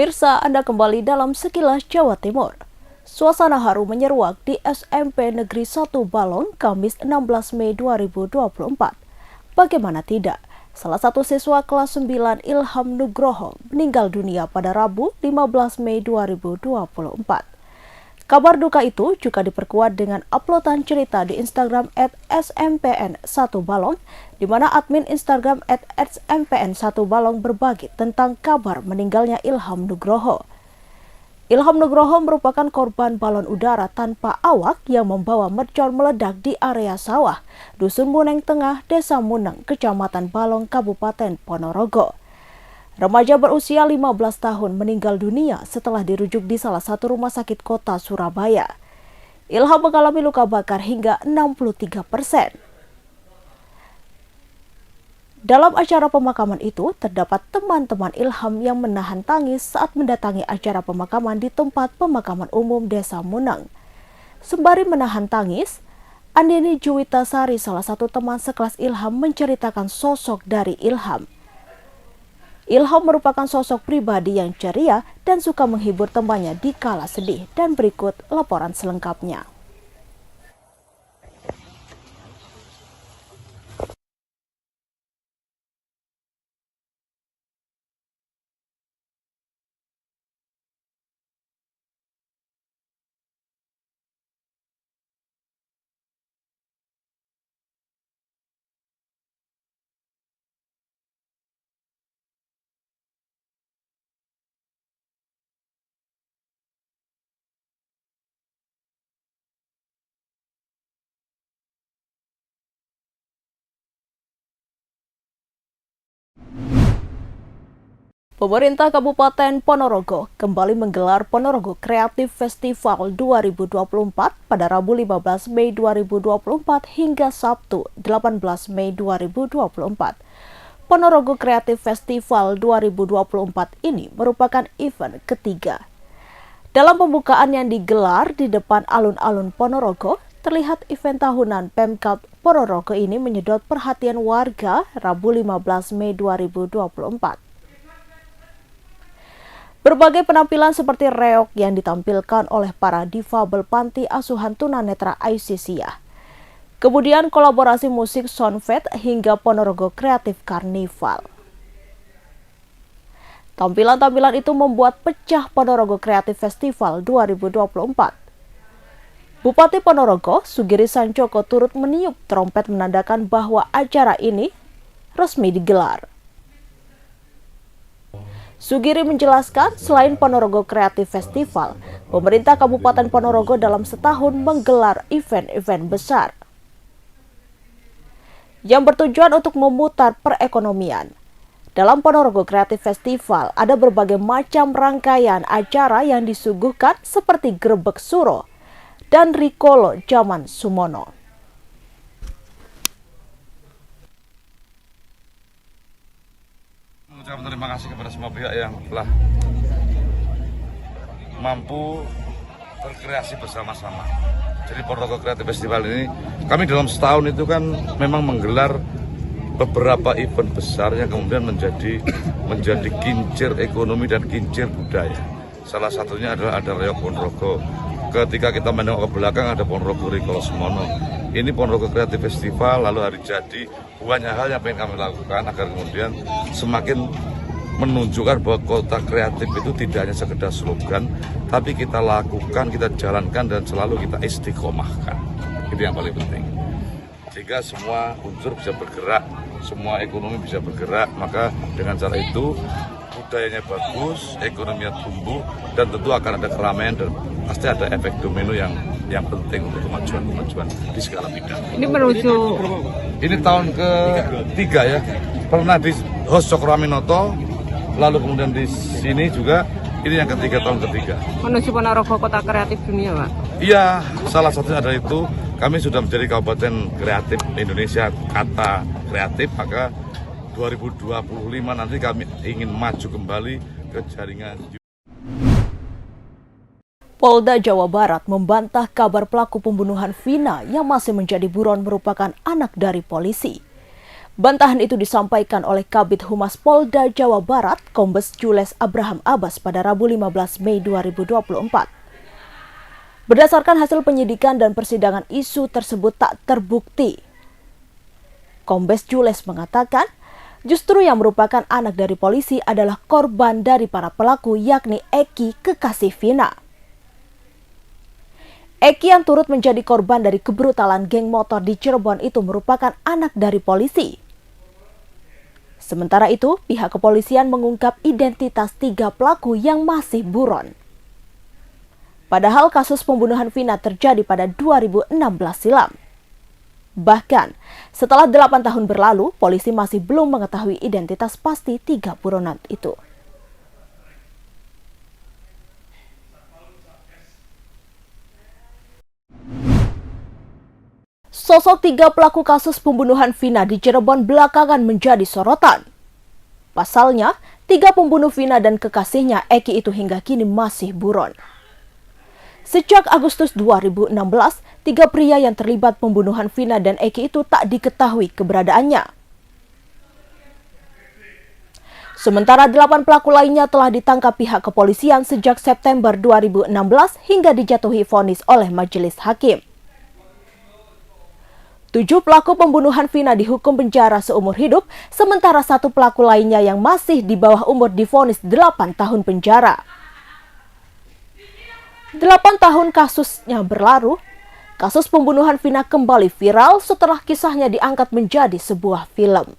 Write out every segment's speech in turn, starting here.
Pemirsa, Anda kembali dalam Sekilas Jawa Timur. Suasana haru menyeruak di SMP Negeri 1 Balong, Kamis 16 Mei 2024. Bagaimana tidak, salah satu siswa kelas 9 Ilham Nugroho meninggal dunia pada Rabu 15 Mei 2024. Kabar duka itu juga diperkuat dengan uploadan cerita di Instagram @smpn1balong, di mana admin Instagram @smpn1balong berbagi tentang kabar meninggalnya Ilham Nugroho. Ilham Nugroho merupakan korban balon udara tanpa awak yang membawa mercon meledak di area sawah, Dusun Muneng Tengah, Desa Muneng, Kecamatan Balong, Kabupaten Ponorogo. Remaja berusia 15 tahun meninggal dunia setelah dirujuk di salah satu rumah sakit kota Surabaya. Ilham mengalami luka bakar hingga 63%. Dalam acara pemakaman itu, terdapat teman-teman Ilham yang menahan tangis saat mendatangi acara pemakaman di tempat pemakaman umum Desa Muneng. Sembari menahan tangis, Andini Juwitasari, salah satu teman sekelas Ilham, menceritakan sosok dari Ilham. Ilham merupakan sosok pribadi yang ceria dan suka menghibur temannya di kala sedih, dan berikut laporan selengkapnya. Pemerintah Kabupaten Ponorogo kembali menggelar Ponorogo Creative Festival 2024 pada Rabu 15 Mei 2024 hingga Sabtu 18 Mei 2024. Ponorogo Creative Festival 2024 ini merupakan event ketiga. Dalam pembukaan yang digelar di depan alun-alun Ponorogo, terlihat event tahunan Pemkab Ponorogo ini menyedot perhatian warga Rabu 15 Mei 2024. Berbagai penampilan seperti reog yang ditampilkan oleh para difabel panti asuhan tunanetra Aisisia. Kemudian kolaborasi musik Soundfest hingga Ponorogo Creative Carnival. Tampilan-tampilan itu membuat pecah Ponorogo Creative Festival 2024. Bupati Ponorogo, Sugiri Sancoko, turut meniup trompet menandakan bahwa acara ini resmi digelar. Sugiri menjelaskan, selain Ponorogo Creative Festival, pemerintah Kabupaten Ponorogo dalam setahun menggelar event-event besar yang bertujuan untuk memutar perekonomian. Dalam Ponorogo Creative Festival ada berbagai macam rangkaian acara yang disuguhkan seperti grebek suro dan rikolo zaman Sumono. Mengucapkan terima kasih kepada semua pihak yang telah mampu berkreasi bersama-sama. Jadi Ponorogo Creative Festival ini, kami dalam setahun itu kan memang menggelar beberapa event besar yang kemudian menjadi kincir ekonomi dan kincir budaya. Salah satunya adalah ada reog Ponorogo. Ketika kita menengok ke belakang ada Ponorogo Rikolo Sumono. Ini Ponorogo Creative Festival, lalu hari jadi, banyak hal yang ingin kami lakukan agar kemudian semakin menunjukkan bahwa kota kreatif itu tidak hanya sekedar slogan, tapi kita lakukan, kita jalankan, dan selalu kita istiqomahkan. Itu yang paling penting. Jika semua unsur bisa bergerak, semua ekonomi bisa bergerak, maka dengan cara itu budayanya bagus, ekonominya tumbuh, dan tentu akan ada keramaian dan pasti ada efek domino yang penting untuk kemajuan di segala bidang. Ini menuju ini tahun ketiga ya. Pernah di host Cokro Aminoto, lalu kemudian di sini juga, ini yang tahun ketiga. menuju Ponorogo Kota Kreatif Dunia, Pak. Iya, salah satunya adalah itu. Kami sudah menjadi Kabupaten Kreatif Indonesia kata kreatif, maka 2025 nanti kami ingin maju kembali ke jaringan. Polda Jawa Barat membantah kabar pelaku pembunuhan Vina yang masih menjadi buron merupakan anak dari polisi. Bantahan itu disampaikan oleh Kabid Humas Polda Jawa Barat, Kombes Jules Abraham Abbas pada Rabu 15 Mei 2024. Berdasarkan hasil penyidikan dan persidangan, isu tersebut tak terbukti. Kombes Jules mengatakan, justru yang merupakan anak dari polisi adalah korban dari para pelaku, yakni Eki, kekasih Vina. Eki yang turut menjadi korban dari kebrutalan geng motor di Cirebon itu merupakan anak dari polisi. Sementara itu, pihak kepolisian mengungkap identitas 3 pelaku yang masih buron. Padahal kasus pembunuhan Vina terjadi pada 2016 silam. Bahkan, setelah 8 tahun berlalu, polisi masih belum mengetahui identitas pasti 3 buronan itu. Sosok 3 pelaku kasus pembunuhan Vina di Cirebon belakangan menjadi sorotan. Pasalnya, 3 pembunuh Vina dan kekasihnya Eki itu hingga kini masih buron. Sejak Agustus 2016, 3 pria yang terlibat pembunuhan Vina dan Eki itu tak diketahui keberadaannya. Sementara 8 pelaku lainnya telah ditangkap pihak kepolisian sejak September 2016 hingga dijatuhi vonis oleh majelis hakim. 7 pelaku pembunuhan Vina dihukum penjara seumur hidup, sementara 1 pelaku lainnya yang masih di bawah umur divonis 8 tahun penjara. 8 tahun kasusnya berlalu, kasus pembunuhan Vina kembali viral setelah kisahnya diangkat menjadi sebuah film.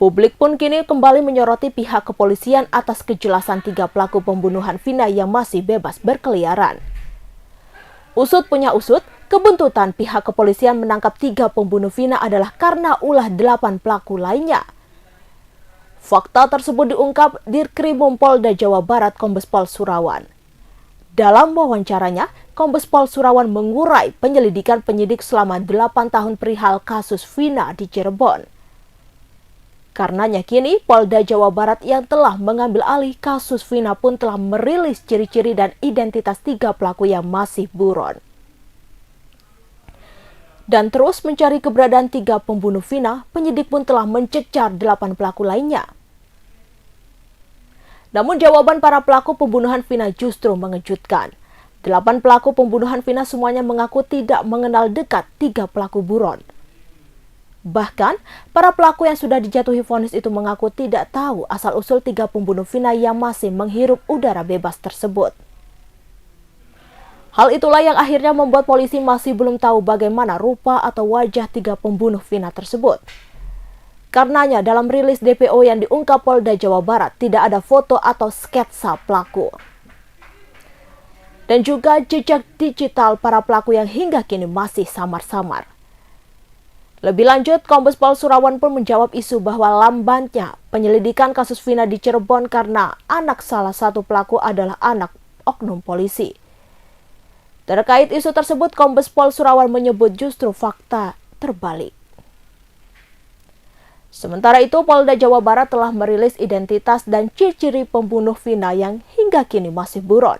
Publik pun kini kembali menyoroti pihak kepolisian atas kejelasan 3 pelaku pembunuhan Vina yang masih bebas berkeliaran. Usut punya usut, kebuntutan pihak kepolisian menangkap 3 pembunuh Vina adalah karena ulah 8 pelaku lainnya. Fakta tersebut diungkap Dirkrimum Polda Jawa Barat Kombes Pol Surawan. Dalam wawancaranya, Kombes Pol Surawan mengurai penyelidikan penyidik selama 8 tahun perihal kasus Vina di Cirebon. Karenanya kini Polda Jawa Barat yang telah mengambil alih kasus Vina pun telah merilis ciri-ciri dan identitas 3 pelaku yang masih buron. Dan terus mencari keberadaan 3 pembunuh Vina, penyidik pun telah mencecar 8 pelaku lainnya. Namun jawaban para pelaku pembunuhan Vina justru mengejutkan. 8 pelaku pembunuhan Vina semuanya mengaku tidak mengenal dekat 3 pelaku buron. Bahkan, para pelaku yang sudah dijatuhi vonis itu mengaku tidak tahu asal-usul 3 pembunuh Vina yang masih menghirup udara bebas tersebut. Hal itulah yang akhirnya membuat polisi masih belum tahu bagaimana rupa atau wajah 3 pembunuh Vina tersebut. Karenanya dalam rilis DPO yang diungkap Polda Jawa Barat tidak ada foto atau sketsa pelaku. Dan juga jejak digital para pelaku yang hingga kini masih samar-samar. Lebih lanjut, Kombes Pol Surawan pun menjawab isu bahwa lambannya penyelidikan kasus Vina di Cirebon karena anak salah satu pelaku adalah anak oknum polisi. Terkait isu tersebut, Kombes Pol Surawan menyebut justru fakta terbalik. Sementara itu, Polda Jawa Barat telah merilis identitas dan ciri-ciri pembunuh Vina yang hingga kini masih buron.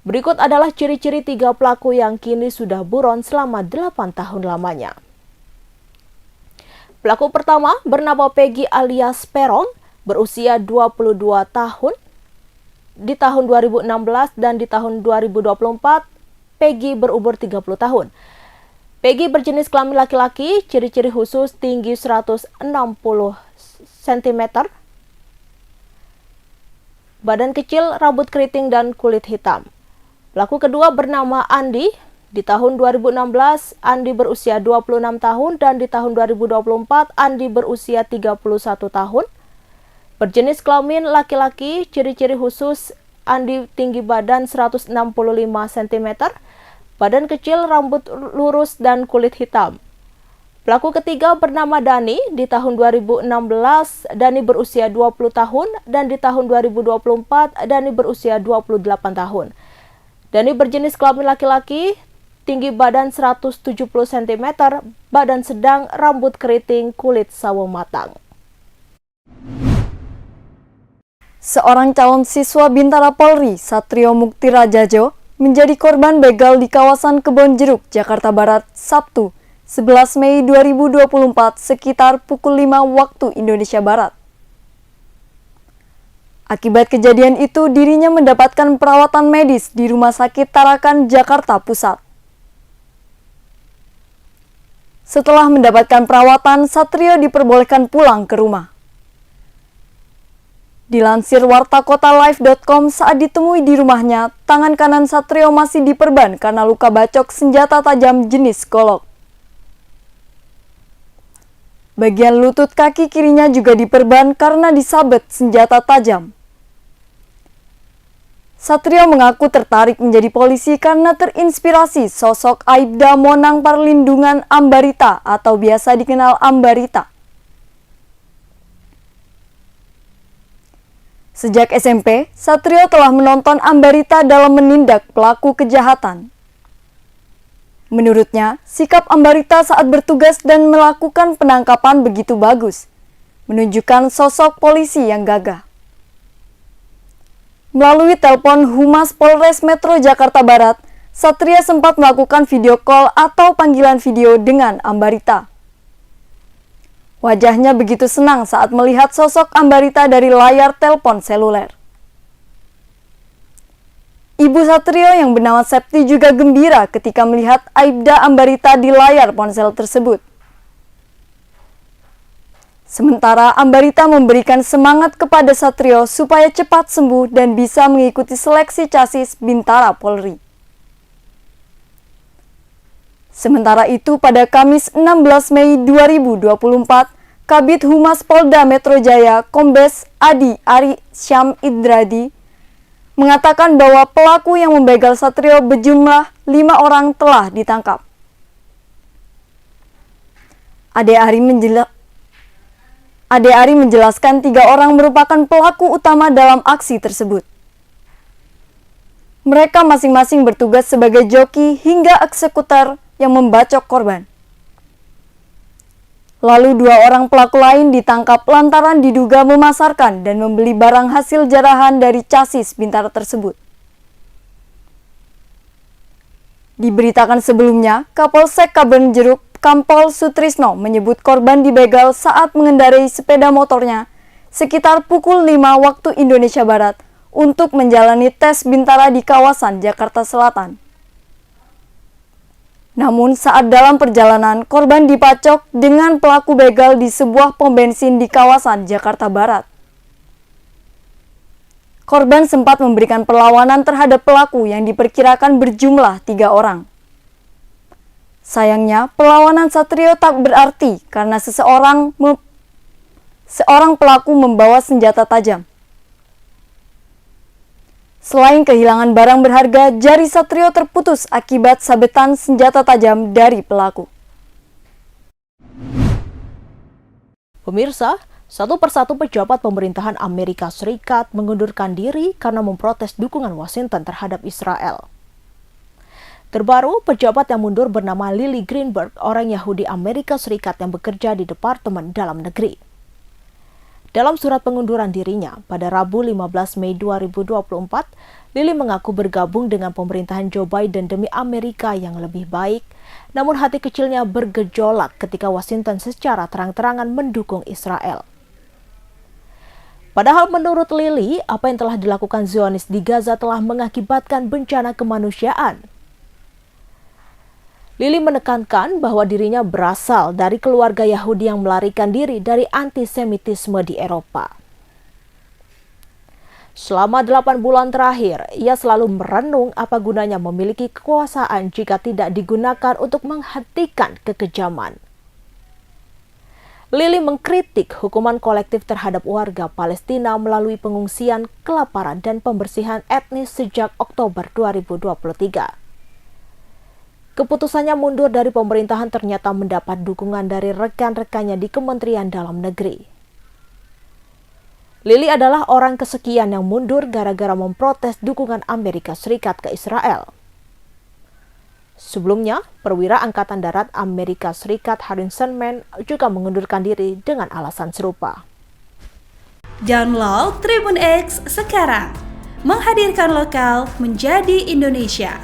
Berikut adalah ciri-ciri 3 pelaku yang kini sudah buron selama 8 tahun lamanya. Pelaku pertama bernama Peggy alias Perong, berusia 22 tahun. Di tahun 2016 dan di tahun 2024, Peggy berumur 30 tahun. Peggy berjenis kelamin laki-laki, ciri-ciri khusus tinggi 160 cm, badan kecil, rambut keriting, dan kulit hitam. Pelaku kedua bernama Andi. Di tahun 2016, Andi berusia 26 tahun dan di tahun 2024, Andi berusia 31 tahun. Berjenis kelamin laki-laki, ciri-ciri khusus Andi tinggi badan 165 cm, badan kecil, rambut lurus, dan kulit hitam. Pelaku ketiga bernama Dani. Di tahun 2016, Dani berusia 20 tahun dan di tahun 2024, Dani berusia 28 tahun. Dani berjenis kelamin laki-laki, tinggi badan 170 cm, badan sedang, rambut keriting, kulit sawo matang. Seorang calon siswa Bintara Polri, Satrio Muktirajajo, menjadi korban begal di kawasan Kebonjeruk, Jakarta Barat, Sabtu, 11 Mei 2024 sekitar pukul 5 waktu Indonesia Barat. Akibat kejadian itu, dirinya mendapatkan perawatan medis di Rumah Sakit Tarakan, Jakarta Pusat. Setelah mendapatkan perawatan, Satrio diperbolehkan pulang ke rumah. Dilansir wartakotalive.com, saat ditemui di rumahnya, tangan kanan Satrio masih diperban karena luka bacok senjata tajam jenis golok. Bagian lutut kaki kirinya juga diperban karena disabet senjata tajam. Satrio mengaku tertarik menjadi polisi karena terinspirasi sosok Aibda Monang Perlindungan Ambarita atau biasa dikenal Ambarita. Sejak SMP, Satrio telah menonton Ambarita dalam menindak pelaku kejahatan. Menurutnya, sikap Ambarita saat bertugas dan melakukan penangkapan begitu bagus, menunjukkan sosok polisi yang gagah. Melalui telepon Humas Polres Metro Jakarta Barat, Satrio sempat melakukan video call atau panggilan video dengan Ambarita. Wajahnya begitu senang saat melihat sosok Ambarita dari layar telepon seluler. Ibu Satrio yang bernama Septi juga gembira ketika melihat Aibda Ambarita di layar ponsel tersebut. Sementara Ambarita memberikan semangat kepada Satrio supaya cepat sembuh dan bisa mengikuti seleksi chassis Bintara Polri. Sementara itu, pada Kamis 16 Mei 2024, Kabid Humas Polda Metro Jaya, Kombes Adi Ari Syam Idradi, mengatakan bahwa pelaku yang membegal Satrio berjumlah 5 orang telah ditangkap. Ade Ari menjelaskan 3 orang merupakan pelaku utama dalam aksi tersebut. Mereka masing-masing bertugas sebagai joki hingga eksekutor yang membacok korban. Lalu 2 orang pelaku lain ditangkap lantaran diduga memasarkan dan membeli barang hasil jarahan dari chassis Bintara tersebut. Diberitakan sebelumnya, Kapolsek Kaben Jeruk Kampol Sutrisno menyebut korban dibegal saat mengendarai sepeda motornya sekitar pukul 5 waktu Indonesia Barat untuk menjalani tes Bintara di kawasan Jakarta Selatan. Namun saat dalam perjalanan, korban dipacok dengan pelaku begal di sebuah pom bensin di kawasan Jakarta Barat. Korban sempat memberikan perlawanan terhadap pelaku yang diperkirakan berjumlah 3 orang. Sayangnya, perlawanan Satrio tak berarti karena seorang pelaku membawa senjata tajam. Selain kehilangan barang berharga, jari Satrio terputus akibat sabetan senjata tajam dari pelaku. Pemirsa, satu persatu pejabat pemerintahan Amerika Serikat mengundurkan diri karena memprotes dukungan Washington terhadap Israel. Terbaru, pejabat yang mundur bernama Lily Greenberg, orang Yahudi Amerika Serikat yang bekerja di Departemen Dalam Negeri. Dalam surat pengunduran dirinya pada Rabu 15 Mei 2024, Lily mengaku bergabung dengan pemerintahan Joe Biden demi Amerika yang lebih baik, namun hati kecilnya bergejolak ketika Washington secara terang-terangan mendukung Israel. Padahal menurut Lily, apa yang telah dilakukan Zionis di Gaza telah mengakibatkan bencana kemanusiaan. Lily menekankan bahwa dirinya berasal dari keluarga Yahudi yang melarikan diri dari antisemitisme di Eropa. Selama 8 bulan terakhir, ia selalu merenung apa gunanya memiliki kekuasaan jika tidak digunakan untuk menghentikan kekejaman. Lily mengkritik hukuman kolektif terhadap warga Palestina melalui pengungsian, kelaparan, dan pembersihan etnis sejak Oktober 2023. Keputusannya mundur dari pemerintahan ternyata mendapat dukungan dari rekan-rekannya di Kementerian Dalam Negeri. Lily adalah orang kesekian yang mundur gara-gara memprotes dukungan Amerika Serikat ke Israel. Sebelumnya, perwira Angkatan Darat Amerika Serikat Harrison Mann juga mengundurkan diri dengan alasan serupa. Download Tribun X sekarang, menghadirkan lokal menjadi Indonesia.